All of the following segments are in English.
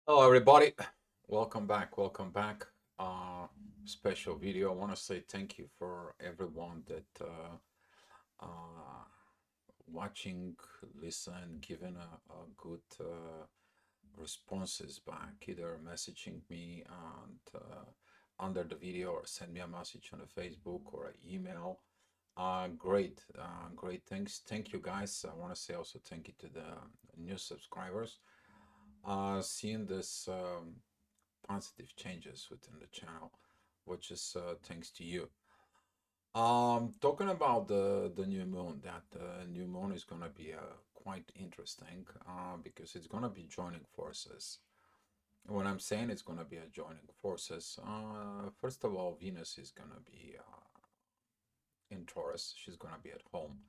Hello, everybody. Welcome back. Welcome back. Special video. I want to say thank you for everyone that uh, watching, listen, giving a good responses back, either messaging me and under the video or send me a message on the Facebook or an email. Great things. Thank you, guys. I want to say also thank you to the new subscribers. Seeing this. Positive changes within the channel, which is thanks to you. Talking about the new moon, that new moon is gonna be quite interesting because it's gonna be joining forces. When I'm saying it's gonna be a joining forces, first of all, Venus is gonna be in Taurus. She's gonna be at home.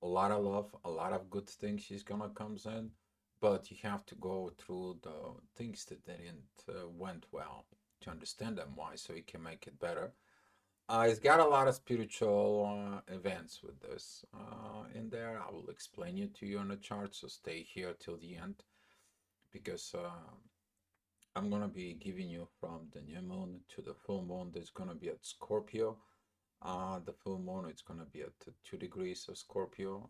A lot of love, a lot of good things she's gonna comes in, but you have to go through the things that didn't went well to understand them why, so you can make it better. It's got a lot of spiritual events with this in there. I will explain it to you on the chart, so stay here till the end because I'm gonna be giving you from the new moon to the full moon. That's gonna be at Scorpio. The full moon it's gonna be at 2 degrees of Scorpio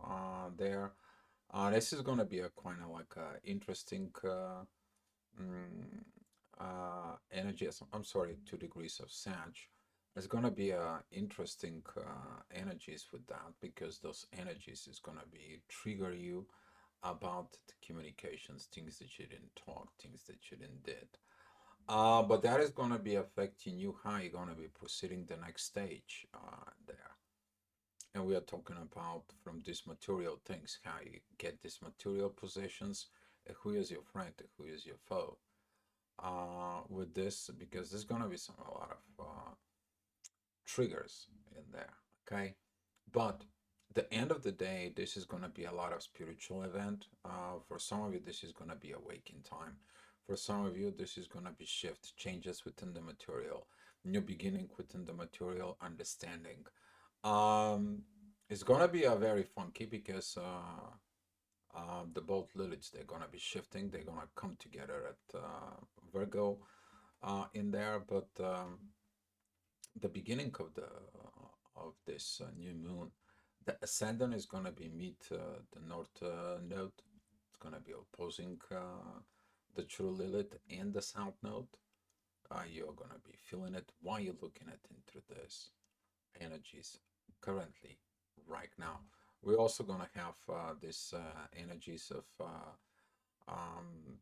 there. This is gonna be a kind of like interesting mm, energy. I'm sorry, 2 degrees of Sag. It's gonna be interesting energies with that because those energies is gonna be trigger you about the communications, things that you didn't talk, things that you didn't did. But that is gonna be affecting you how you're gonna be proceeding the next stage there. And we are talking about from these material things, how you get these material possessions, who is your friend, who is your foe. With this, because there's gonna be a lot of triggers in there, okay? But the end of the day, this is gonna be a lot of spiritual event. For some of you, this is gonna be awakening time. For some of you, this is gonna be shift, changes within the material, new beginning within the material, understanding. Um, it's gonna be a very funky because the both Liliths they're gonna be shifting. They're gonna come together at Virgo in there, but the beginning of this new moon, the ascendant is gonna be meet the north node. It's gonna be opposing the true Lilith and the south node. You're gonna be feeling it while you're looking at into this energies currently right now. We're also gonna have this energies of um,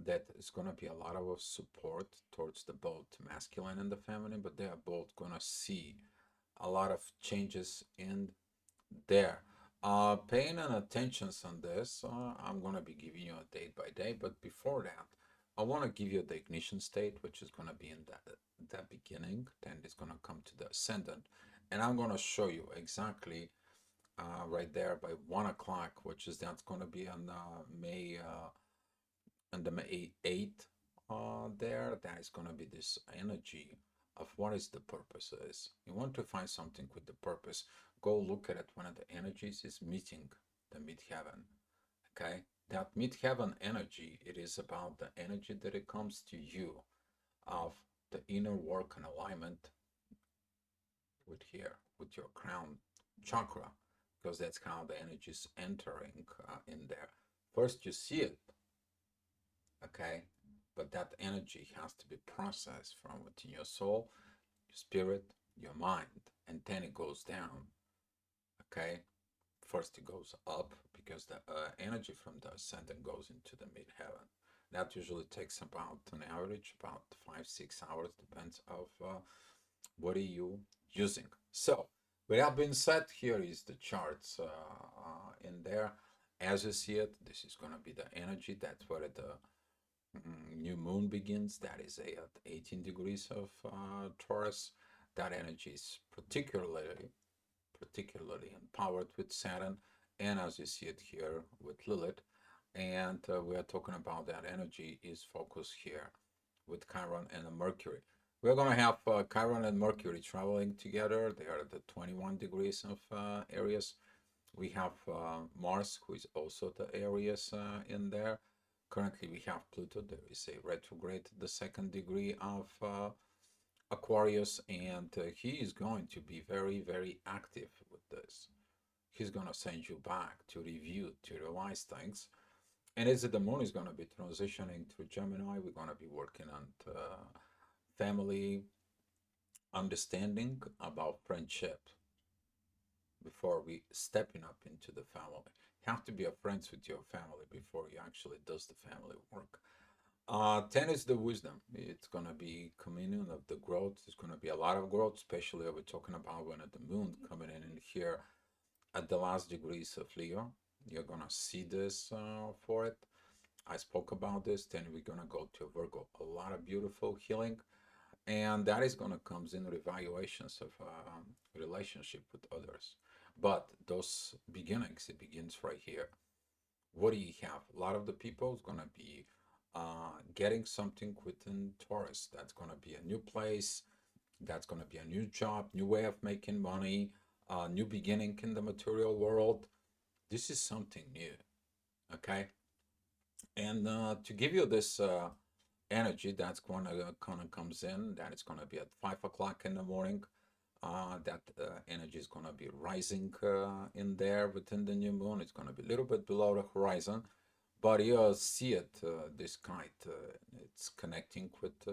that is gonna be a lot of support towards the both masculine and the feminine, but they are both gonna see a lot of changes in there. Paying an attentions on this, I'm gonna be giving you a date by day, but before that, I want to give you the ignition state, which is gonna be in that beginning. Then it's gonna come to the ascendant, and I'm gonna show you exactly right there by 1 o'clock, which is that's gonna be on May on the May 8th. There, that is gonna be this energy of what is the purpose is. You want to find something with the purpose. Go look at it. One of the energies is meeting the mid-heaven. Okay, that mid-heaven energy. It is about the energy that it comes to you of the inner work and alignment with here with your crown chakra, because that's how the energy is entering in there. First, you see it, okay, but that energy has to be processed from within your soul, your spirit, your mind, and then it goes down. Okay, first it goes up because the energy from the ascendant goes into the mid-heaven. That usually takes about an average about 5-6 hours, depends of what are you using. So with that being said, here is the charts in there. As you see it, this is going to be the energy. That's where the new moon begins. That is at 18 degrees of Taurus. That energy is particularly empowered with Saturn, and as you see it here with Lilith. And we are talking about that energy is focused here with Chiron and Mercury. We're going to have Chiron and Mercury traveling together. They are at the 21 degrees of Aries. We have Mars, who is also the Aries in there. Currently, we have Pluto. There is a retrograde, the second degree of Aquarius, and he is going to be very, very active with this. He's going to send you back to review, to revise things. And as the moon is going to be transitioning through Gemini, we're going to be working on family understanding about friendship before we stepping up into the family. You have to be a friends with your family before you actually does the family work. 10 is the wisdom. It's going to be communion of the growth. There's going to be a lot of growth, especially we're talking about when the moon coming in here at the last degrees of Leo. You're going to see this for it. I spoke about this. Then we're going to go to Virgo. A lot of beautiful healing. And that is going to comes in evaluations of relationship with others. But those beginnings, it begins right here. What do you have? A lot of the people is going to be getting something within Taurus. That's going to be a new place. That's going to be a new job, new way of making money, new beginning in the material world. This is something new, okay? And to give you this energy that's going to kind of comes in, that is going to be at 5 o'clock in the morning. That energy is going to be rising in there within the new moon. It's going to be a little bit below the horizon, but you'll see it, this kite, it's connecting with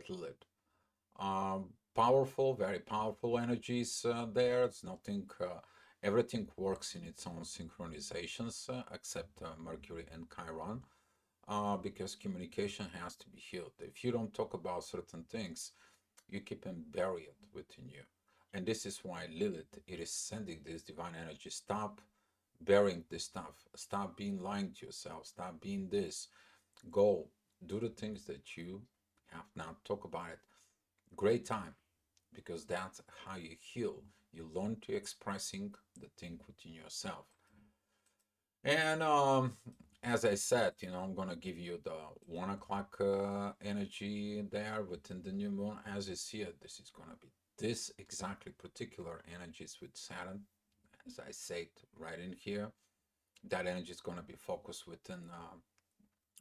Lilith. Powerful, very powerful energies there. It's nothing, everything works in its own synchronizations except Mercury and Chiron, because communication has to be healed. If you don't talk about certain things, you keep them buried within you. And this is why Lilith, it is sending this divine energy. Stop burying this stuff. Stop being lying to yourself. Stop being this. Go do the things that you have not. Talk about it. Great time, because that's how you heal. You learn to expressing the thing within yourself. And as I said, I'm gonna give you the 1 o'clock energy there within the new moon. As you see it, this is gonna be this exactly particular energies with Saturn, as I said right in here. That energy is gonna be focused within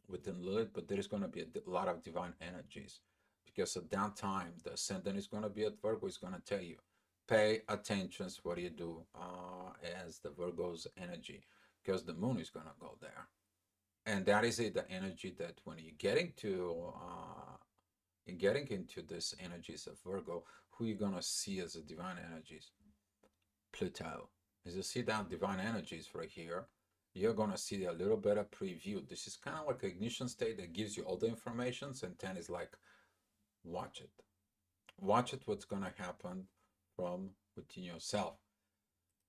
Lilith, but there is gonna be a lot of divine energies, because at that time the ascendant is gonna be at Virgo. Is gonna tell you, pay attention to what you do as the Virgo's energy, because the moon is gonna go there. And that is it, the energy that when you're getting into this energies of Virgo, who you're gonna see as the divine energies? Pluto. As you see that divine energies right here, you're gonna see a little bit of preview. This is kind of like an ignition state that gives you all the information, and 10 is like, watch it. Watch it, what's gonna happen from within yourself.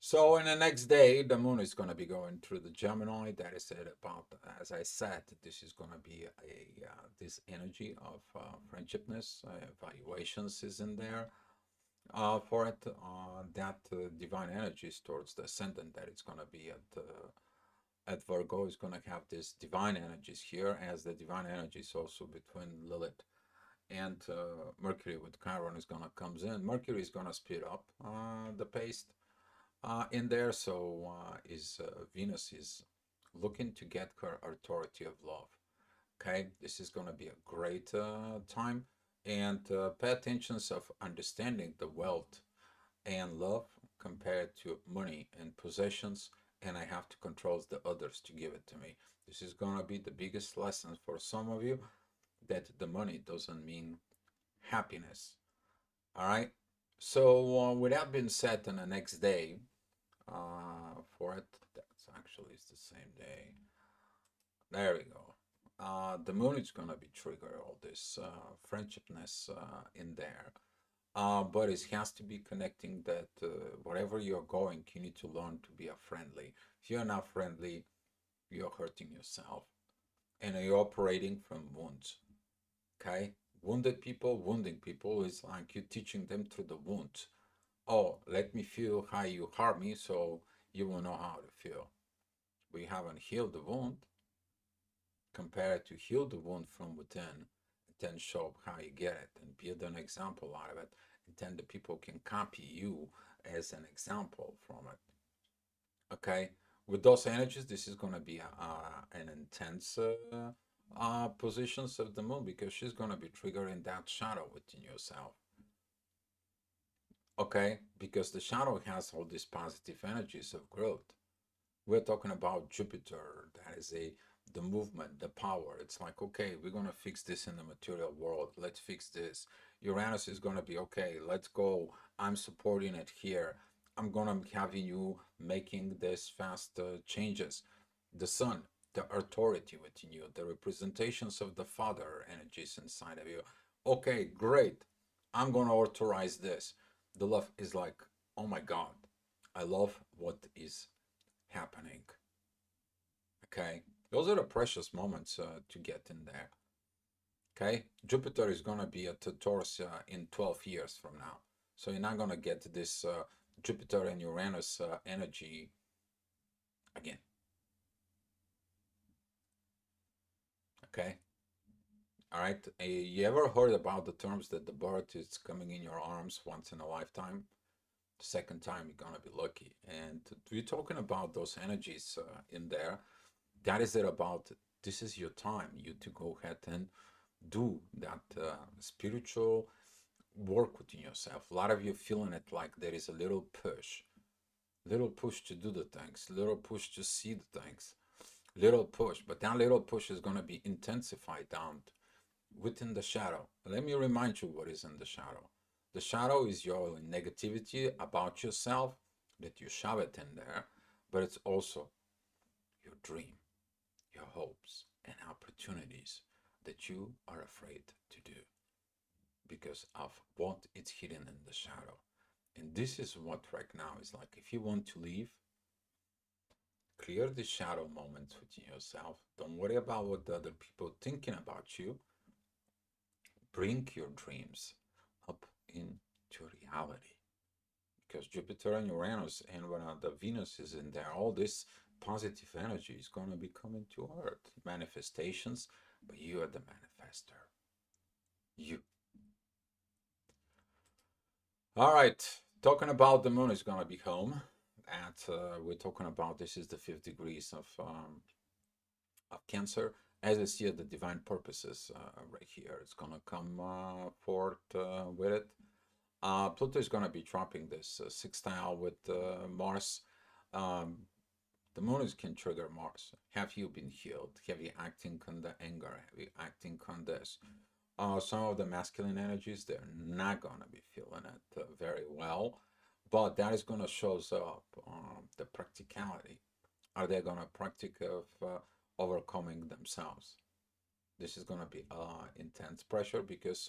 So in the next day, the moon is going to be going through the Gemini. That is it about, as I said, this is going to be this energy of friendshipness. Evaluations is in there for it. That divine energies towards the ascendant, that it's going to be at Virgo, is going to have this divine energies here, as the divine energies also between Lilith and Mercury with Chiron is going to comes in. Mercury is going to speed up the pace in there. So is Venus is looking to get her authority of love. Okay, this is going to be a great time, and pay attention of understanding the wealth and love compared to money and possessions, and I have to control the others to give it to me. This is going to be the biggest lesson for some of you, that the money doesn't mean happiness. All right. So with that being said, on the next day, for it, that's actually it's the same day. There we go. The moon is gonna be trigger all this friendshipness in there. But it has to be connecting that wherever you're going, you need to learn to be a friendly. If you're not friendly, you're hurting yourself, and you're operating from wounds. Okay, wounded people, wounding people is like you teaching them through the wounds. Oh, let me feel how you harm me, so you will know how to feel. We haven't healed the wound. Compared to heal the wound from within, and then show how you get it and build an example out of it, and then the people can copy you as an example from it. Okay, With those energies, this is going to be an intense positions of the moon, because she's going to be triggering that shadow within yourself. Okay, because the shadow has all these positive energies of growth. We're talking about Jupiter. That is the movement, the power. It's like, okay, we're gonna fix this in the material world. Let's fix this. Uranus is gonna be okay. Let's go. I'm supporting it here. I'm gonna having you making this fast changes. The Sun, the authority within you, the representations of the Father energies inside of you. Okay, great. I'm gonna authorize this. The love is like, oh my God, I love what is happening. Okay, those are the precious moments to get in there. Okay, Jupiter is gonna be at the Taurus in 12 years from now, so you're not gonna get this Jupiter and Uranus energy again. Okay, all right. You ever heard about the terms that the bird is coming in your arms once in a lifetime? The second time you're gonna be lucky, and we're talking about those energies in there. That is it about. This is your time. You to go ahead and do that spiritual work within yourself. A lot of you feeling it like there is a little push to do the things, little push to see the things, little push. But that little push is going to be intensified down within the shadow. Let me remind you what is in the shadow. The shadow is your negativity about yourself that you shove it in there, but it's also your dream, your hopes, and opportunities that you are afraid to do because of what is hidden in the shadow. And this is what right now is like. If you want to leave, clear the shadow moments within yourself. Don't worry about what the other people thinking about you. Bring your dreams up into reality. Because Jupiter and Uranus, and when the Venus is in there, all this positive energy is going to be coming to Earth. Manifestations, but you are the manifester. You. All right, talking about the moon is gonna be home. At we're talking about this is the 5 degrees of Cancer. As I see it, the divine purposes right here. It's gonna come forth with it. Pluto is gonna be dropping this sextile with Mars. Um, the moon is can trigger Mars. Have you been healed? Have you acting on the anger? Have you acting on this? Some of the masculine energies, they're not going to be feeling it very well, but that is going to shows up the practicality. Are they going to practice of overcoming themselves? This is going to be intense pressure because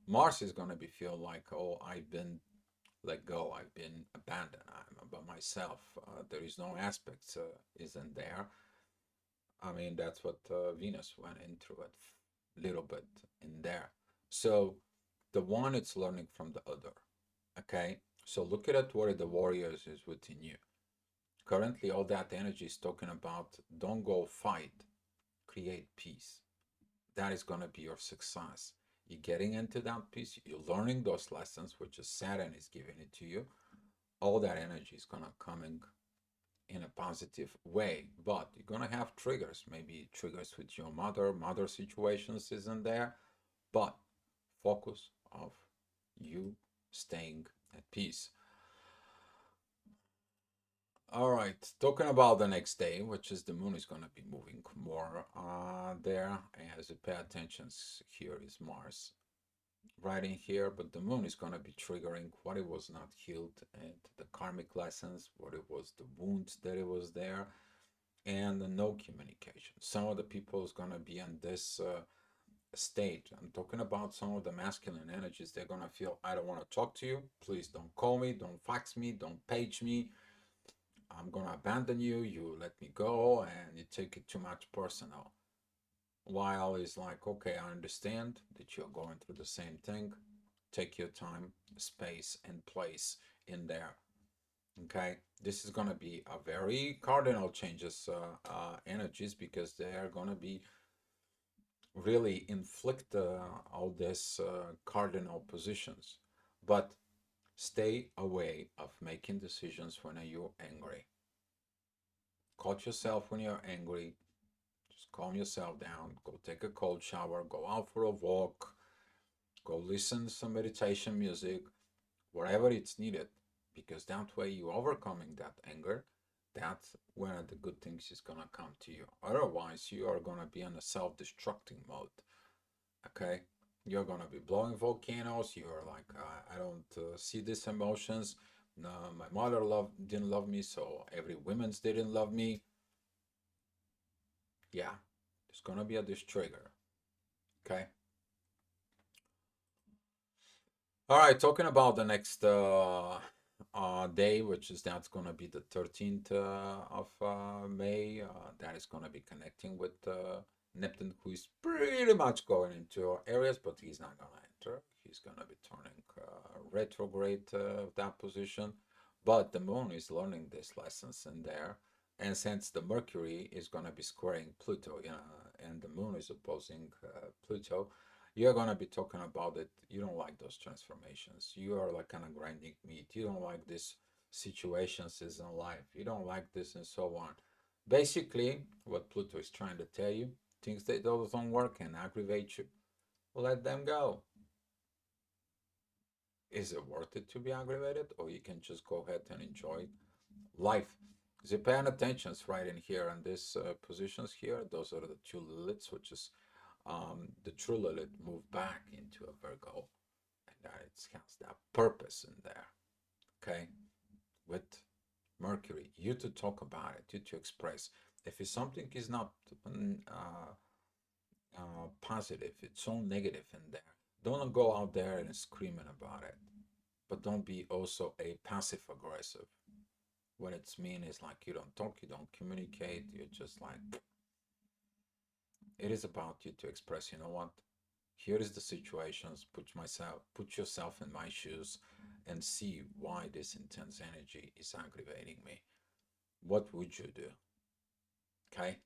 Mars is going to be feel like, oh, I've been let go, I've been abandoned, I'm by myself. There is no aspects isn't there. I mean, that's what Venus went into it little bit in there. So the one it's learning from the other. Okay. So look at it where the warriors is within you. Currently, all that energy is talking about don't go fight, create peace. That is going to be your success. You're getting into that peace, you're learning those lessons, which is Saturn is giving it to you. All that energy is going to come in a positive way, but you're gonna have triggers, maybe triggers with your mother situations isn't there, but focus of you staying at peace. All right, talking about the next day, which is the moon is gonna be moving more there. As you pay attention, here is Mars right in here, but the moon is gonna be triggering what it was not healed and the karmic lessons, what it was, the wounds that it was there, and no communication. Some of the people is going to be in this state. I'm talking about some of the masculine energies. They're going to feel, I don't want to talk to you. Please don't call me. Don't fax me. Don't page me. I'm going to abandon you. You let me go and you take it too much personal. While it's like, okay, I understand that you're going through the same thing. Take your time, space, and place in there. Okay, this is going to be a very cardinal changes energies because they are going to be really inflict all these cardinal positions, but stay away of making decisions when you're angry. caught yourself when you're angry, just calm yourself down, go take a cold shower, go out for a walk, go listen to some meditation music, wherever it's needed, because that way you're overcoming that anger. That's when the good things is gonna come to you. Otherwise, you are gonna be in a self-destructing mode. Okay, you're gonna be blowing volcanoes. You're like, I don't see these emotions. No, my mother didn't love me, so every women's didn't love me. Yeah, there's gonna be a this trigger. Okay. All right, talking about the next day, which is that's going to be the 13th of May. That is going to be connecting with Neptune, who is pretty much going into areas, but he's not going to enter. He's going to be turning retrograde that position. But the moon is learning these lessons in there. And since the Mercury is going to be squaring Pluto, and the moon is opposing Pluto, you're going to be talking about it. You don't like those transformations. You are like kind of grinding meat. You don't like these situations in life. You don't like this and so on. Basically, what Pluto is trying to tell you, things that don't work and aggravate you, let them go. Is it worth it to be aggravated, or you can just go ahead and enjoy life? Is you're paying attention, it's right in here on these positions here. Those are the two Liliths, which is the true Lilith moved back into a Virgo, and that it has that purpose in there. Okay, with Mercury, you to talk about it, you to express. If it's something is not positive, it's so negative in there, don't go out there and screaming about it. But don't be also a passive aggressive. What it's mean is like you don't talk, you don't communicate, you're just like, it is about you to express, you know what? Here is the situations, put yourself in my shoes and see why this intense energy is aggravating me. What would you do? Okay?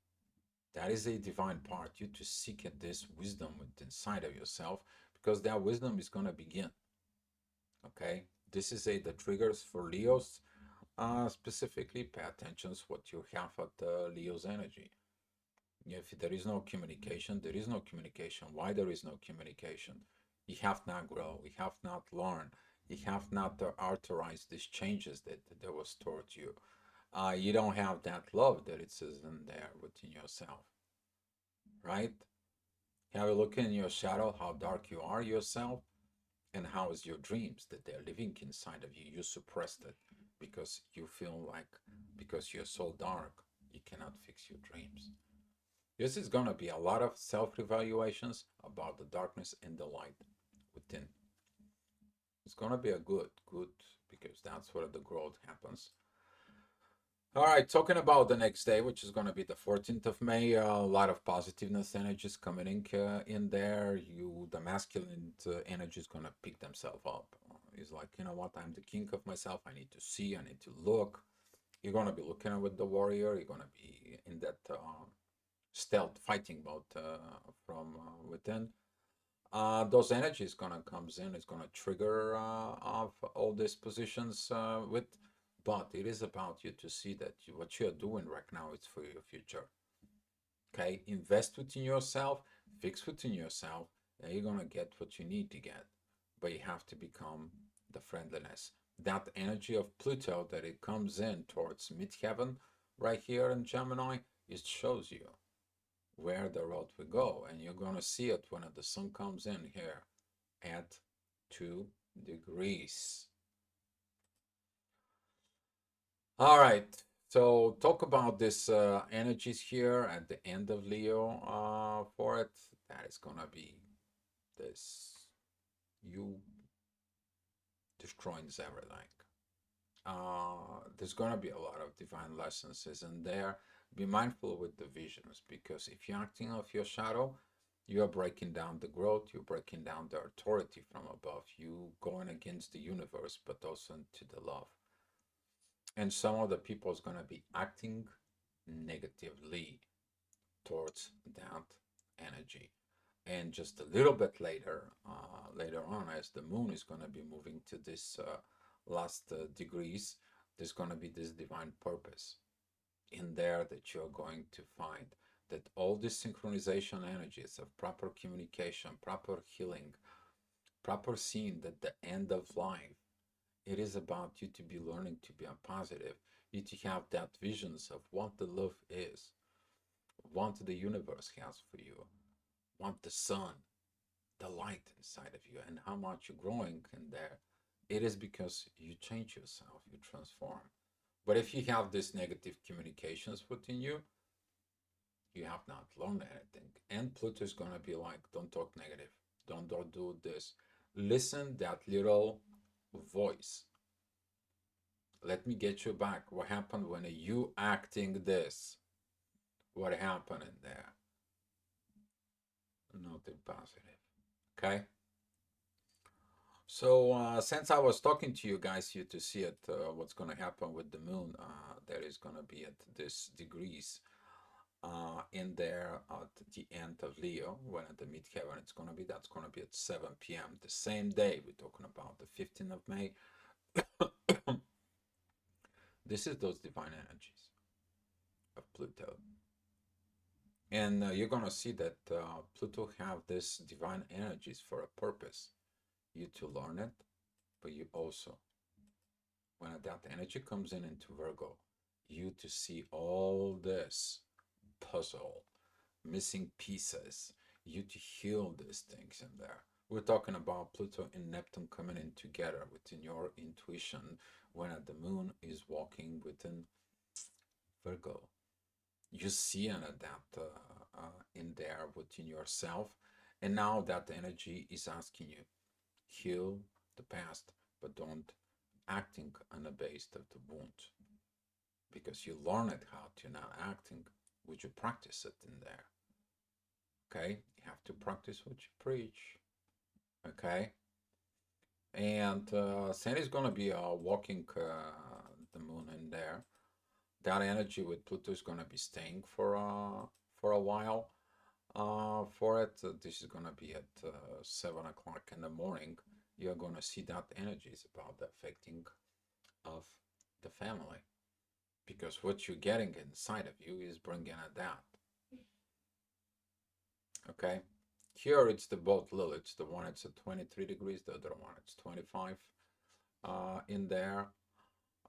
That is a divine part. You to seek at this wisdom inside of yourself, because that wisdom is going to begin. Okay? This is the triggers for Leos. Specifically, pay attention to what you have at Leo's energy. If there is no communication, there is no communication. Why there is no communication? You have not grown. You have not learned. You have not authorized these changes that was towards you. You don't have that love that it says in there within yourself, right? Have a look in your shadow, how dark you are yourself, and how is your dreams that they're living inside of you. You suppressed it because you feel like, because you're so dark, you cannot fix your dreams. This is going to be a lot of self-evaluations about the darkness and the light within. It's going to be a good, because that's where the growth happens. All right, talking about the next day, which is going to be the 14th of May, a lot of positiveness energies coming in there. The masculine energy is going to pick themselves up. It's like, you know what, I'm the king of myself. I need to see, I need to look. You're going to be looking with the warrior. You're going to be in that stealth fighting mode from within. Those energies gonna comes in. It's gonna trigger of all these positions with, but it is about you to see that what you're doing right now is for your future. Okay, invest within yourself, fix within yourself, and you're gonna get what you need to get. But you have to become the friendliness. That energy of Pluto that it comes in towards midheaven right here in Gemini, it shows you where the road will go, and you're going to see it when the sun comes in here at 2 degrees. All right, so talk about this energies here at the end of Leo for it. That is going to be this, you destroying everything. There's going to be a lot of divine lessons in there. Be mindful with the visions, because if you're acting off your shadow, you are breaking down the growth, you're breaking down the authority from above, you going against the universe, but also into the love. And some of the people is going to be acting negatively towards that energy. And just a little bit later, later on, as the moon is going to be moving to this last degrees, there's going to be this divine purpose. in there that you're going to find that all these synchronization energies of proper communication, proper healing, proper seeing that the end of life, it is about you to be learning to be a positive, you to have that visions of what the love is, what the universe has for you, what the sun, the light inside of you, and how much you're growing in there. It is because you change yourself, you transform. But if you have these negative communications within you, you have not learned anything. And Pluto is going to be like, don't talk negative. Don't do this. Listen that little voice. Let me get you back. What happened when you acting this? What happened in there? Nothing positive. Okay. So since I was talking to you guys here to see it, what's going to happen with the moon, there is going to be at this degrees in there at the end of Leo, when at the midheaven it's going to be, that's going to be at 7 p.m. the same day. We're talking about the 15th of May. This is those divine energies of Pluto. And you're going to see that Pluto have this divine energies for a purpose. You to learn it, but you also, when that energy comes in into Virgo, you to see all this puzzle, missing pieces, you to heal these things in there. We're talking about Pluto and Neptune coming in together within your intuition when the moon is walking within Virgo. You see that in there within yourself, and now that energy is asking you, heal the past, but don't acting on the base of the wound, because you learn it how to not acting. Would you practice it in there? Okay, you have to practice what you preach. Okay, and Sandy is gonna be walking the moon in there. That energy with Pluto is gonna be staying for a while. For it, this is gonna be at 7 o'clock in the morning. You're gonna see that energy is about the affecting of the family, because what you're getting inside of you is bringing a that. Okay, here it's the both Liliths. The one it's at 23 degrees, the other one it's 25 in there.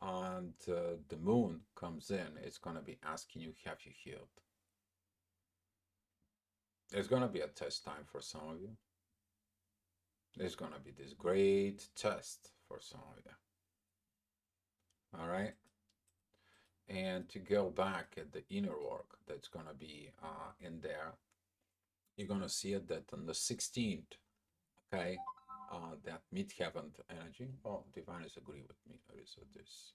And the moon comes in, it's going to be asking you, have you healed? It's going to be a test time for some of you. There's going to be this great test for some of you. All right. And to go back at the inner work that's going to be in there, you're going to see it that on the 16th, okay, that midheaven energy. Oh, divine is agree with me. There is this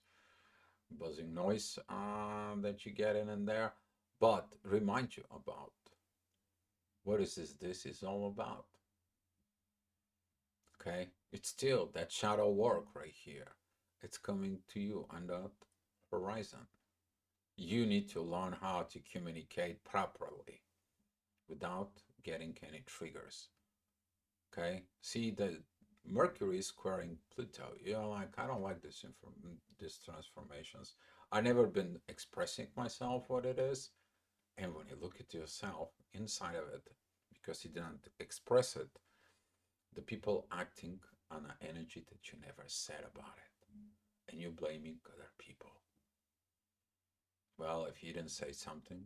buzzing noise that you get in there, but remind you about what is this is all about. Okay, it's still that shadow work right here. It's coming to you on that horizon. You need to learn how to communicate properly without getting any triggers. Okay, see the Mercury is squaring Pluto. You're like, I don't like these transformations. I've never been expressing myself what it is. And when you look at yourself inside of it, because you didn't express it, the people acting on an energy that you never said about it. And you're blaming other people. Well, if you didn't say something,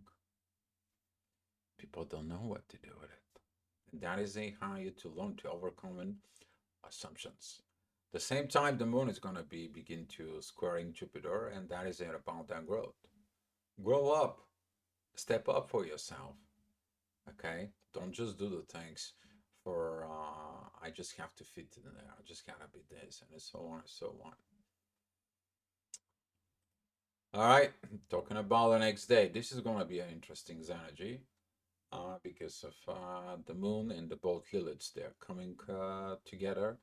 people don't know what to do with it. And that is how you to learn to overcome assumptions. The same time the moon is going to be begin to squaring Jupiter, and that is it about that growth. Grow up, step up for yourself. Okay, don't just do the things for I just have to fit in there. I just gotta be this, and so on and so on. All right, talking about the next day. This is going to be an interesting energy because of the moon and the both Liliths. They're coming together.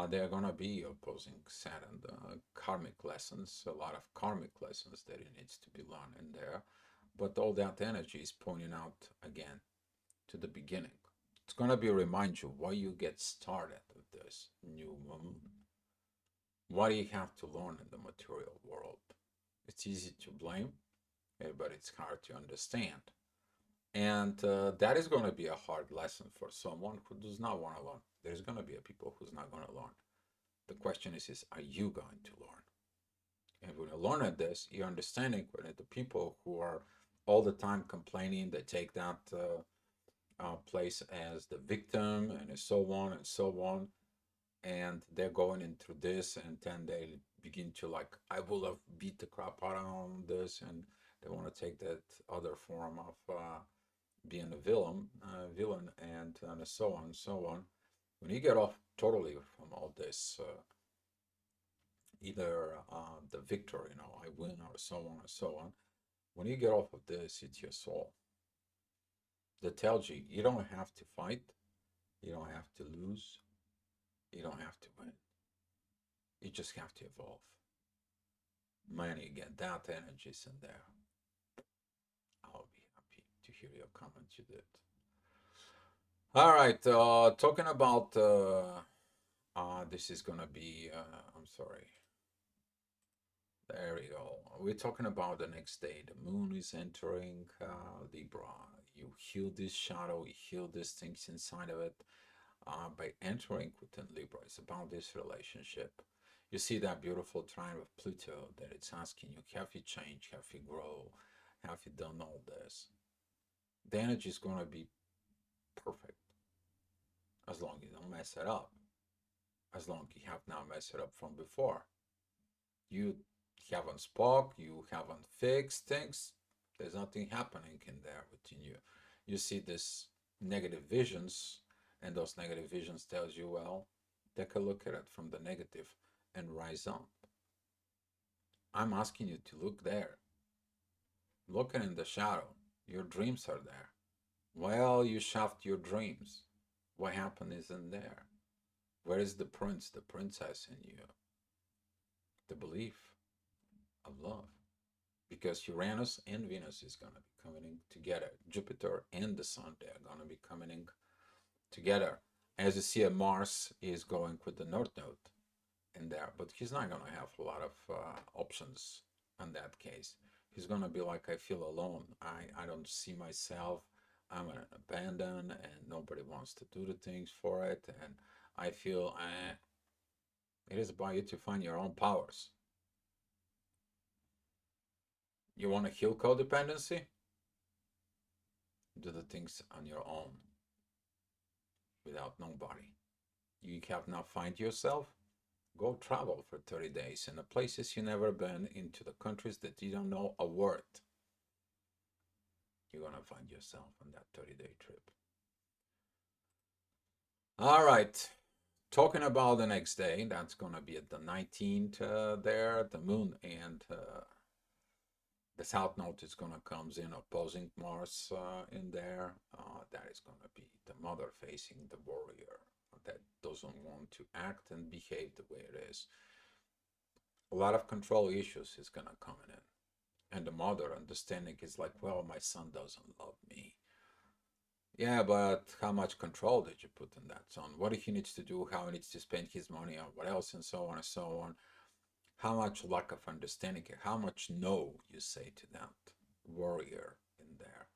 They're going to be opposing Saturn. Karmic lessons, a lot of karmic lessons that it needs to be learned in there. But all that energy is pointing out again to the beginning. It's going to be a remind you why you get started with this new moon. What do you have to learn in the material world? It's easy to blame. but it's hard to understand. And that is going to be a hard lesson for someone who does not want to learn. There's going to be a people who's not going to learn. The question is are you going to learn? And when you learn at this, you're understanding when the people who are all the time complaining, they take that place as the victim and so on and so on. And they're going into this, and then they begin to like, I will have beat the crap out of this, and they want to take that other form of being a villain, and so on and so on. When you get off totally from all this, either the victor, I win, or so on and so on. When you get off of this, it's your soul that tells you you don't have to fight, you don't have to lose, you don't have to win. You just have to evolve. Man, you get that energies in there. I'll be happy to hear your comments you did. All right, talking about this is gonna be I'm sorry. There we go. We're talking about the next day. The moon is entering Libra. You heal this shadow, you heal these things inside of it by entering within Libra. It's about this relationship. You see that beautiful trine of Pluto that it's asking you, have you changed? Have you grown? Have you done all this? The energy is going to be perfect as long as you don't mess it up. As long as you have not messed it up from before. You haven't spoke, you haven't fixed things. There's nothing happening in there within you. You see this negative visions, and those negative visions tells you, well, take a look at it from the negative and rise up. I'm asking you to look there. Looking in the shadow, your dreams are there. Well, you shaft your dreams. What happened is in there. Where is the prince, the princess in you? The belief of love. Because Uranus and Venus is going to be coming in together. Jupiter and the Sun, they are going to be coming in together. As you see, Mars is going with the North Node in there, but he's not going to have a lot of options in that case. He's going to be like, I feel alone. I don't see myself. I'm an abandon, and nobody wants to do the things for it. And I feel it is about you to find your own powers. You want to heal codependency? Do the things on your own without nobody. You have not find yourself? Go travel for 30 days in the places you never been, into the countries that you don't know a word. You're going to find yourself on that 30-day trip. All right. Talking about the next day, that's going to be at the 19th there, the moon and the south node is going to come in opposing Mars in there. That is going to be the mother facing the warrior that doesn't want to act and behave the way it is. A lot of control issues is going to come in. And the mother understanding is like, well, my son doesn't love me. Yeah, but how much control did you put in that son? What he needs to do, how he needs to spend his money on what else, and so on and so on. How much lack of understanding, how much no you say to that warrior in there.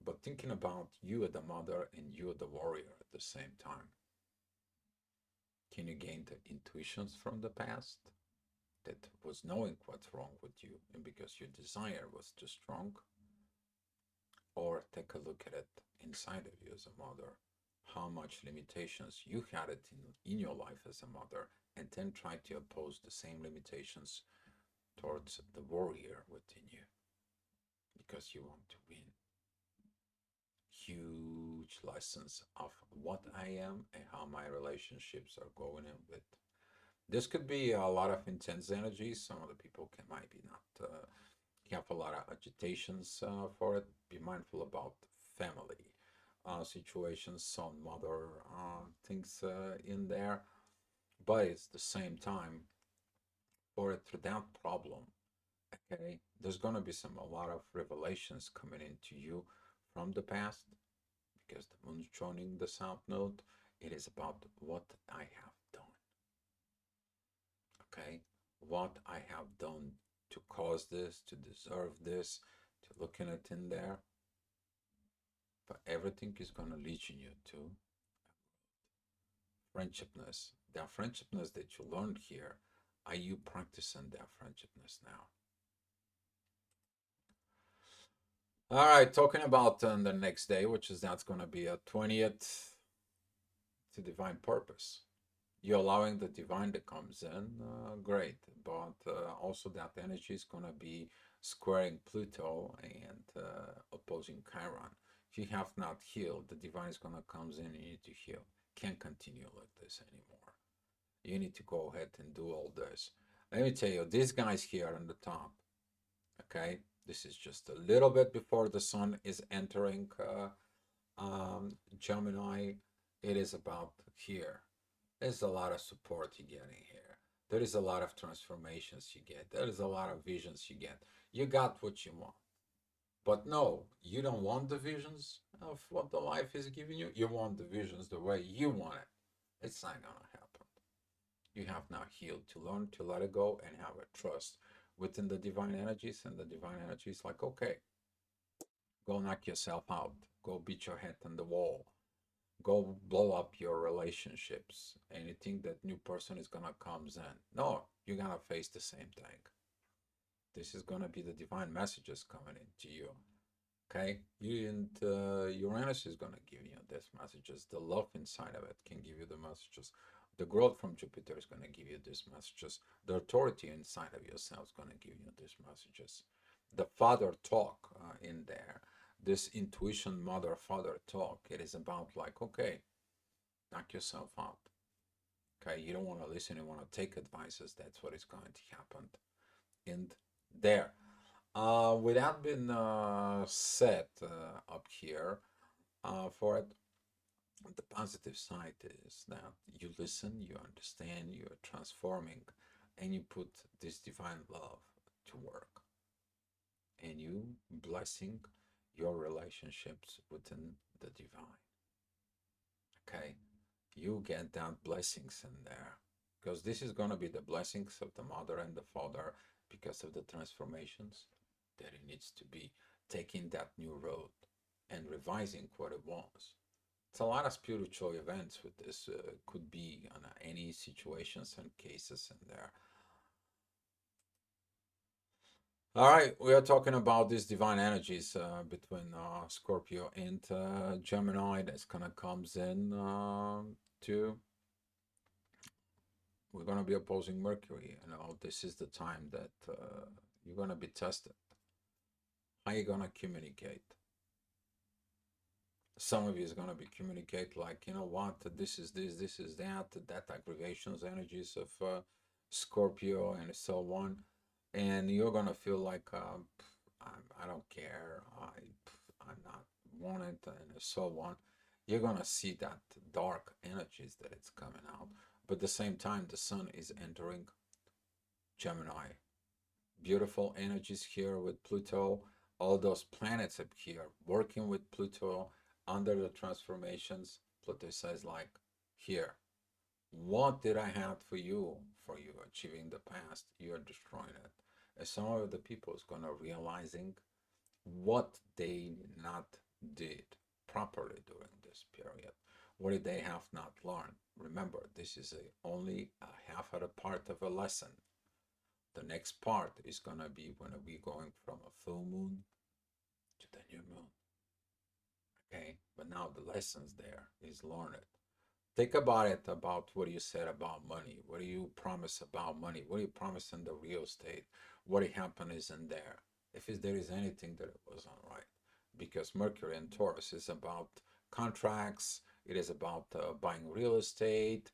But thinking about you, the mother, and you, the warrior, at the same time. Can you gain the intuitions from the past that was knowing what's wrong with you, and because your desire was too strong? Or take a look at it inside of you as a mother, how much limitations you had it in your life as a mother, and then try to oppose the same limitations towards the warrior within you because you want to win. Huge lessons of what I am and how my relationships are going in with. This could be a lot of intense energy. Some of the people might be not have a lot of agitations for it. Be mindful about family situations, son, mother, things in there. But it's the same time, for it through that problem, okay, there's going to be a lot of revelations coming into you from the past, because the moon's joining the south node. It is about what I have done. Okay, what I have done to cause this, to deserve this, to looking at in there, but everything is going to lead you to friendshipness. That friendshipness that you learned here, are you practicing that friendshipness now? All right, talking about the next day, which is that's going to be a 20th to divine purpose. You're allowing the divine that comes in, great, but also that energy is going to be squaring Pluto and opposing Chiron. If you have not healed, the divine is going to come in and you need to heal. Can't continue like this anymore. You need to go ahead and do all this. Let me tell you, these guys here on the top, okay, this is just a little bit before the sun is entering Gemini. It is about here. There's a lot of support you're getting here. There is a lot of transformations you get. There is a lot of visions you get. You got what you want. But no, you don't want the visions of what the life is giving you. You want the visions the way you want it. It's not going to happen. You have now healed to learn to let it go and have a trust within the divine energies. And the divine energies like, okay, go knock yourself out. Go beat your head on the wall. Go blow up your relationships. Anything that new person is gonna comes in. No, you're gonna face the same thing. This is gonna be the divine messages coming into you. Okay, you and Uranus is gonna give you these messages. The love inside of it can give you the messages. The growth from Jupiter is gonna give you these messages. The authority inside of yourself is gonna give you these messages. The father talk in there, this intuition mother father talk, it is about like, okay, knock yourself out. Okay, you don't want to listen, you want to take advices. That's what is going to happen. And there, with that being set up here for it, the positive side is that you listen, you understand, you're transforming, and you put this divine love to work, and you blessing your relationships within the divine. Okay, you get that blessings in there because this is going to be the blessings of the mother and the father because of the transformations that it needs to be taking that new road and revising what it was. It's a lot of spiritual events with this. Could be on any situations and cases in there. All right, we are talking about these divine energies between Scorpio and Gemini that's gonna comes in to. We're gonna be opposing Mercury. You know, this is the time that you're gonna be tested. How you gonna communicate? Some of you is gonna be communicate like, you know what, this is this is that aggravations energies of Scorpio and so on, and you're gonna feel like I don't care, I'm not wanted and so on. You're gonna see that dark energies that it's coming out, but at the same time the sun is entering Gemini. Beautiful energies here with Pluto, all those planets up here working with Pluto under the transformations. Pluto says like, here, what did I have for you achieving the past? You're destroying it. And some of the people is gonna realizing what they not did properly during this period. What did they have not learned? Remember, this is only a half of a part of a lesson. The next part is gonna be when we're going from a full moon to the new moon. Okay, but now the lessons there is learn it. Think about it about what you said about money. What do you promise about money? What do you promise in the real estate? What happened is in there. If there is anything that it wasn't right, because Mercury and Taurus is about contracts. It is about buying real estate,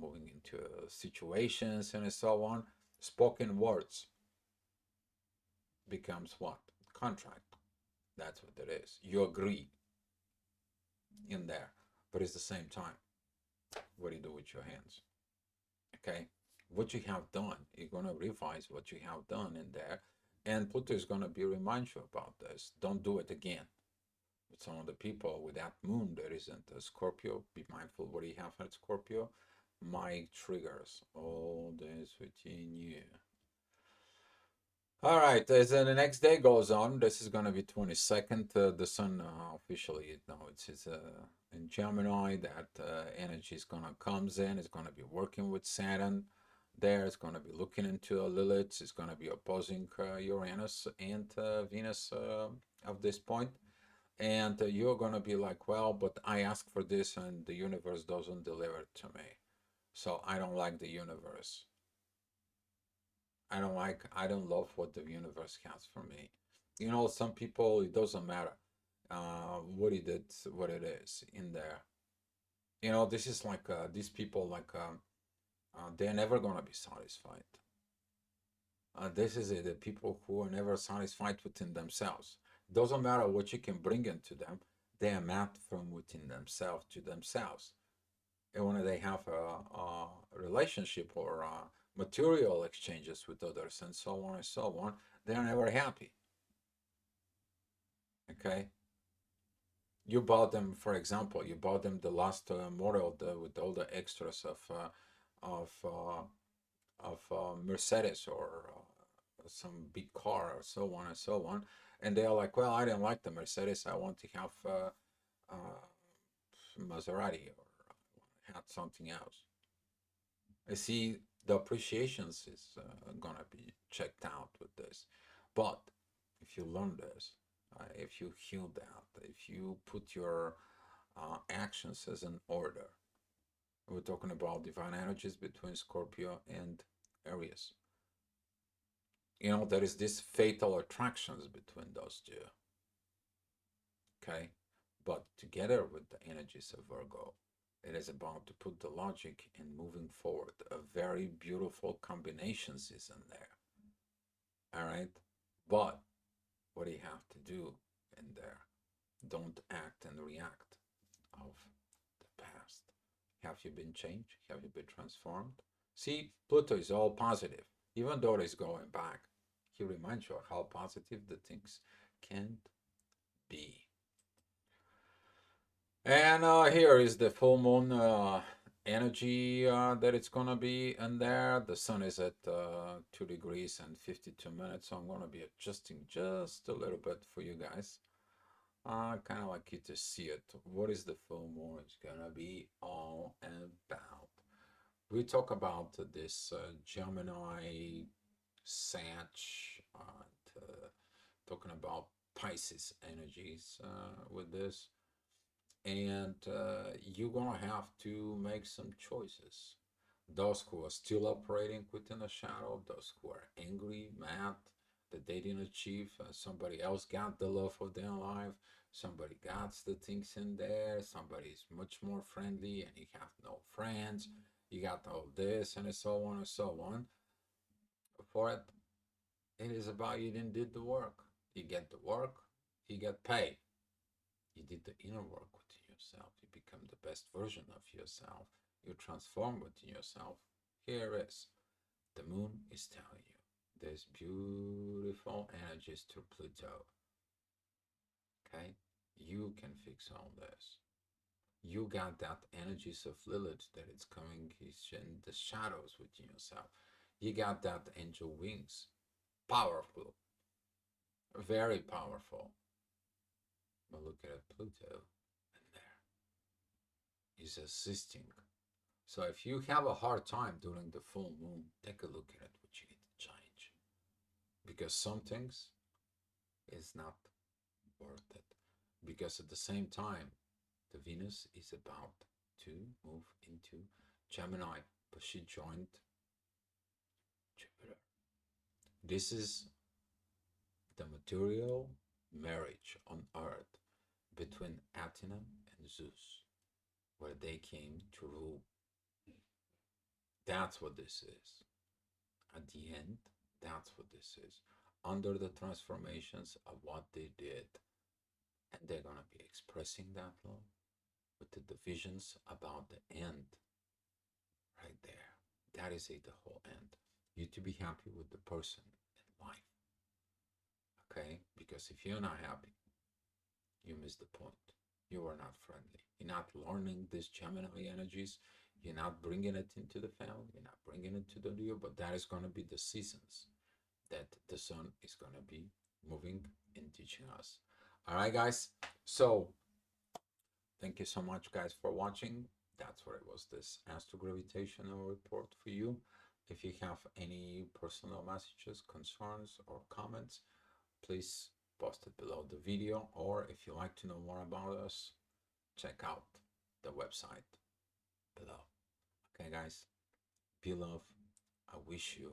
moving into situations and so on. Spoken words becomes what? Contract. That's what it is. You agree in there, but it's the same time. What do you do with your hands? Okay, what you have done, you're gonna revise what you have done in there, and Pluto is gonna be remind you about this. Don't do it again. With some of the people with that moon that isn't a Scorpio, be mindful what you have at Scorpio. My triggers, all this within you. All right, as the next day goes on, this is going to be 22nd. The sun officially, it's in Gemini. That energy is going to comes in. It's going to be working with Saturn. There, it's going to be looking into Lilith. It's going to be opposing Uranus and Venus at this point. And you're going to be like, well, but I asked for this, and the universe doesn't deliver it to me. So I don't like the universe. I don't love what the universe has for me. Some people, it doesn't matter what it is, what it is in there. This is like these people, like they're never gonna be satisfied. This is it, the people who are never satisfied within themselves. Doesn't matter what you can bring into them, they are mad from within themselves to themselves. And when they have a relationship or material exchanges with others and so on and so on, they're never happy. Okay, you bought them, for example, you bought them the last model with all the extras of Mercedes or some big car or so on and so on, and they're like, well, I didn't like the Mercedes, I want to have Maserati or had something else. I see the appreciations is gonna be checked out with this, but if you learn this, if you heal that, if you put your actions as an order, we're talking about divine energies between Scorpio and Aries. There is this fatal attractions between those two. Okay, but together with the energies of Virgo, it is about to put the logic in moving forward. A very beautiful combinations is in there. All right, but what do you have to do in there? Don't act and react of the past. Have you been changed? Have you been transformed? See, Pluto is all positive. Even though it's going back, he reminds you of how positive the things can be. And here is the full moon energy that it's going to be in there. The sun is at 2 degrees and 52 minutes, so I'm going to be adjusting just a little bit for you guys. I kind of like you to see it. What is the full moon? It's going to be all about. We talk about this Gemini, Sag, talking about Pisces energies with this, and you're gonna have to make some choices. Those who are still operating within the shadow, those who are angry, mad that they didn't achieve, somebody else got the love of their life, somebody got the things in there, somebody is much more friendly and you have no friends, you got all this and so on and so on. For it, it is about you didn't did the work. You get the work, you get paid. You did the inner work within yourself. You become the best version of yourself. You transform within yourself. Here is the moon is telling you there's beautiful energies to Pluto. Okay? You can fix all this. You got that energies of Lilith that it's coming in the shadows within yourself. You got that angel wings. Powerful. Very powerful. But look at Pluto. And there is assisting. So if you have a hard time during the full moon, take a look at what you need to change. Because some things is not worth it. Because at the same time, the Venus is about to move into Gemini, but she joined Jupiter. This is the material marriage on Earth between Athena and Zeus, where they came to rule. That's what this is. At the end, that's what this is. Under the transformations of what they did, and they're going to be expressing that love with the divisions about the end right there. That is it, the whole end. You to be happy with the person in life. Okay? Because if you're not happy, you miss the point. You are not friendly. You're not learning these Gemini energies. You're not bringing it into the family. You're not bringing it to the new, but that is going to be the seasons. that the sun is going to be moving and teaching us. All right, guys. So thank you so much, guys, for watching. That's what it was, this astrogravitational report for you. If you have any personal messages, concerns, or comments, please post it below the video. Or if you like to know more about us, check out the website below. Okay, guys, be love. I wish you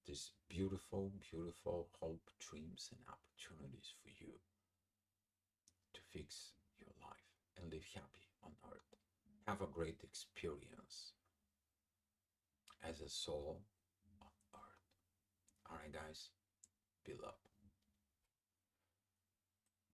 this beautiful, beautiful hope, dreams, and opportunities for you to fix your life and live happy on earth. Have a great experience as a soul on earth. All right, guys, be loved.